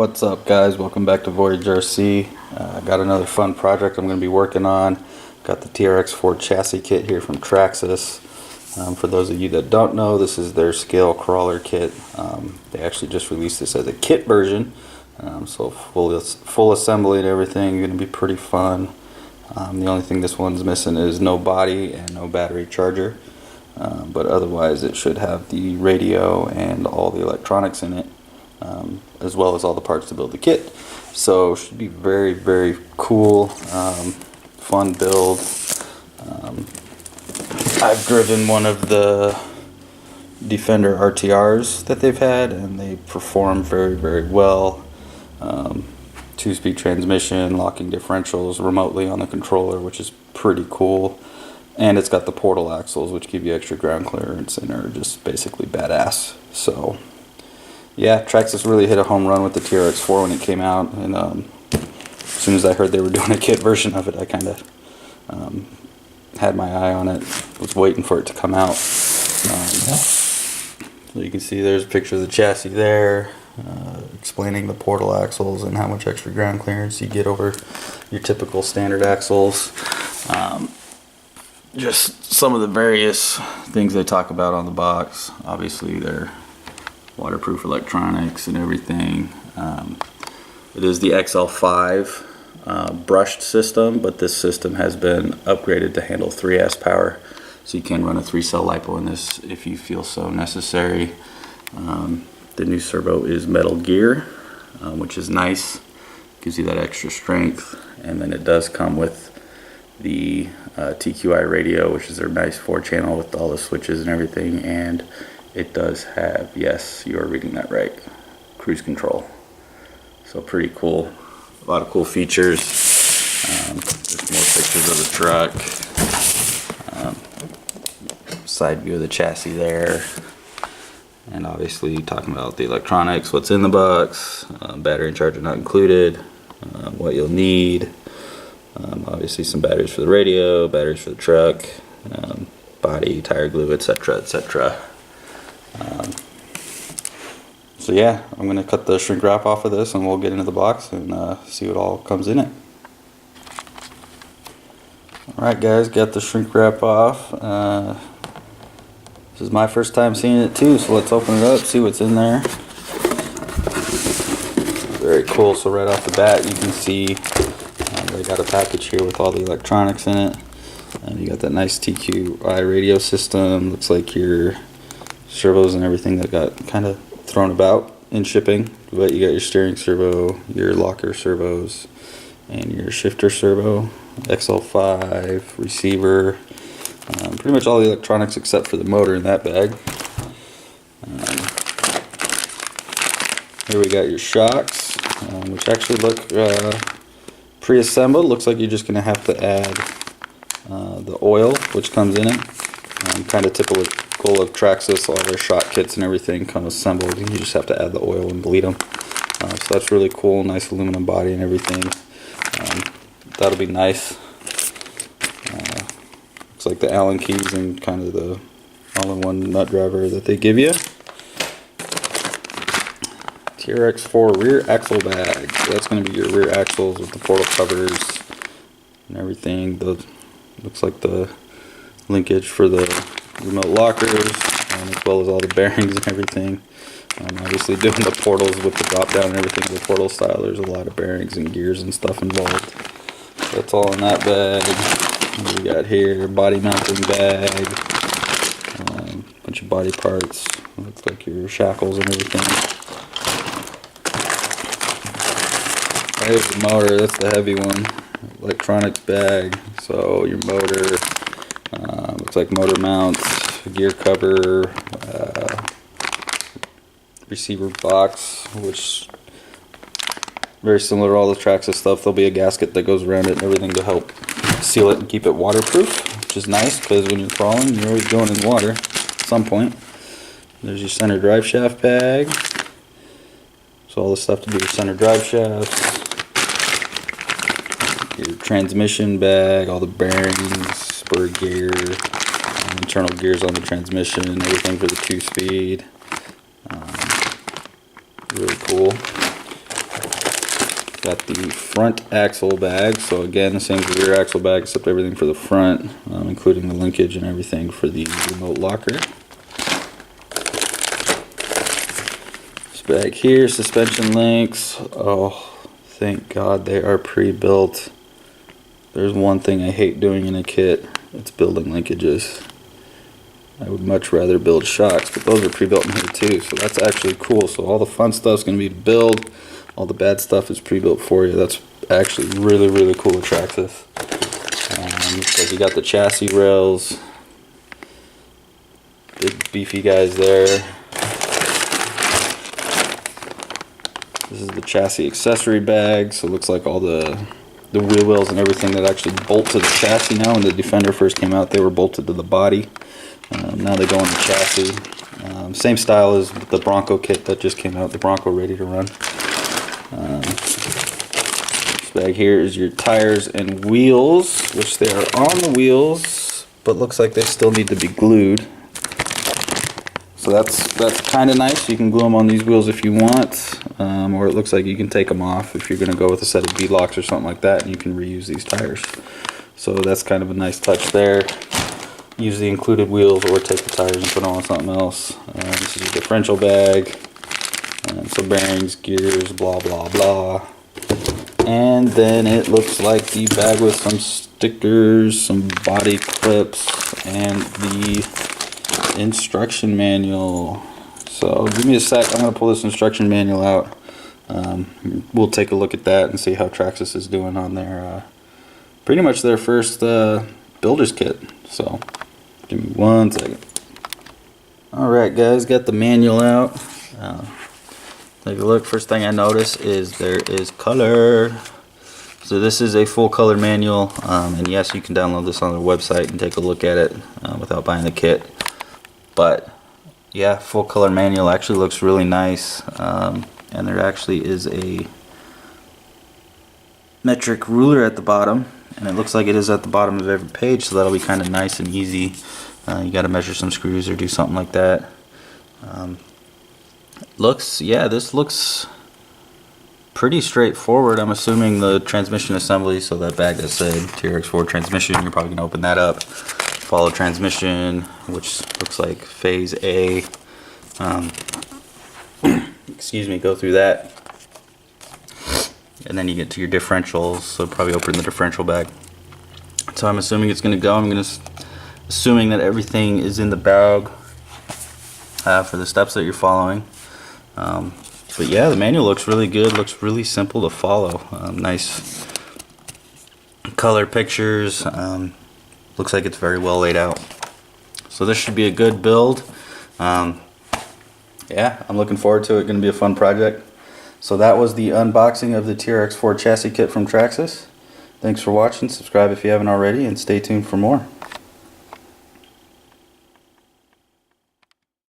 What's up, guys? Welcome back to Voyage RC. Got another fun project I'm going to be working on. Got the TRX-4 chassis kit here from Traxxas. For those of you that don't know, this is their scale crawler kit. They actually just released this as a kit version, so full assembly and everything. Going to be pretty fun. The only thing this one's missing is no body and no battery charger, but otherwise it should have the radio and all the electronics in it, as well as all the parts to build the kit. So should be very, very cool, fun build. I've driven one of the Defender RTRs that they've had, and they perform very, very well. 2-speed transmission, locking differentials remotely on the controller, which is pretty cool. And it's got the portal axles, which give you extra ground clearance and are just basically badass. So yeah, Traxxas really hit a home run with the TRX-4 when it came out, and as soon as I heard they were doing a kit version of it, I kind of had my eye on it, was waiting for it to come out. So you can see there's a picture of the chassis there, explaining the portal axles and how much extra ground clearance you get over your typical standard axles. Just some of the various things they talk about on the box. Obviously they're waterproof electronics and everything. It is the XL5 brushed system, but this system has been upgraded to handle 3S power, so you can run a 3-cell LiPo in this if you feel so necessary. The new servo is metal gear, which is nice, gives you that extra strength. And then it does come with the TQI radio, which is their nice 4-channel with all the switches and everything, and it does have, yes, you are reading that right, cruise control. So pretty cool. A lot of cool features. There's more pictures of the truck. Side view of the chassis there. And obviously talking about the electronics, what's in the box, battery and charger not included, what you'll need. Obviously some batteries for the radio, batteries for the truck, body, tire glue, etc., etc. So yeah, I'm going to cut the shrink wrap off of this and we'll get into the box and see what all comes in it. Alright guys, got the shrink wrap off. This is my first time seeing it too, so let's open it up, see what's in there. Very cool. So right off the bat you can see they got a package here with all the electronics in it. And you got that nice TQI radio system. Looks like your servos and everything that got kind of thrown about in shipping, but you got your steering servo, your locker servos, and your shifter servo, XL5 receiver, pretty much all the electronics except for the motor in that bag. Here we got your shocks, which actually look pre-assembled. Looks like you're just going to have to add the oil, which comes in it. Kind of typical of Traxxas, all their shock kits and everything come assembled. You just have to add the oil and bleed them. So that's really cool. Nice aluminum body and everything. That'll be nice. Looks like the Allen keys and kind of the all-in-one nut driver that they give you. TRX-4 rear axle bag. So that's going to be your rear axles with the portal covers and everything. Looks like the linkage for the remote lockers, as well as all the bearings and everything. Obviously doing the portals with the drop down and everything, the portal style, there's a lot of bearings and gears and stuff involved. So that's all in that bag. What we got here, body mounting bag, bunch of body parts. Looks like your shackles and everything. There's the motor, that's the heavy one. Electronics bag, so your motor, looks like motor mounts, gear cover, receiver box, which very similar to all the Traxxas stuff. There'll be a gasket that goes around it and everything to help seal it and keep it waterproof, which is nice because when you're crawling you're always going in water at some point. There's your center drive shaft bag, so all the stuff to do with center drive shafts. Your transmission bag, all the bearings, spur gear, internal gears on the transmission, everything for the 2-speed. Really cool. Got the front axle bag, so again the same as the rear axle bag except everything for the front, including the linkage and everything for the remote locker. This bag here, suspension links. Oh, thank God they are pre-built. There's one thing I hate doing in a kit, it's building linkages. I would much rather build shocks, but those are pre-built in here too, so that's actually cool. So all the fun stuff's going to be build, all the bad stuff is pre-built for you. That's actually really, really cool at Traxxas. Looks like you got the chassis rails, big beefy guys there. This is the chassis accessory bag, so it looks like all the wheel wells and everything that actually bolt to the chassis now. When the Defender first came out, they were bolted to the body. Now they go on the chassis. Same style as the Bronco kit that just came out, the Bronco Ready to Run. This bag here is your tires and wheels, which they are on the wheels, but looks like they still need to be glued. So that's kind of nice. You can glue them on these wheels if you want, or it looks like you can take them off if you're going to go with a set of B-locks or something like that, and you can reuse these tires. So that's kind of a nice touch there. Use the included wheels or take the tires and put on something else. This is your differential bag. So bearings, gears, blah blah blah. And then it looks like the bag with some stickers, some body clips, and the instruction manual. So give me a sec, I'm going to pull this instruction manual out. We'll take a look at that and see how Traxxas is doing on their pretty much their first builder's kit. So give me 1 second. Alright guys, got the manual out. Take a look. First thing I notice is there is color. So this is a full color manual, and yes, you can download this on their website and take a look at it without buying the kit. But yeah, full color manual actually looks really nice, and there actually is a metric ruler at the bottom, and it looks like it is at the bottom of every page, so that'll be kind of nice and easy. You got to measure some screws or do something like that. This looks pretty straightforward. I'm assuming the transmission assembly, so that bag that said TRX-4 transmission, you're probably going to open that up, follow transmission, which looks like phase A, excuse me, go through that, and then you get to your differentials, so probably open the differential bag. So I'm assuming it's going to go. Assuming that everything is in the bag for the steps that you're following. But yeah, the manual looks really good, looks really simple to follow. Nice color pictures, looks like it's very well laid out. So this should be a good build. Yeah, I'm looking forward to it, going to be a fun project. So that was the unboxing of the TRX-4 chassis kit from Traxxas. Thanks for watching, subscribe if you haven't already, and stay tuned for more.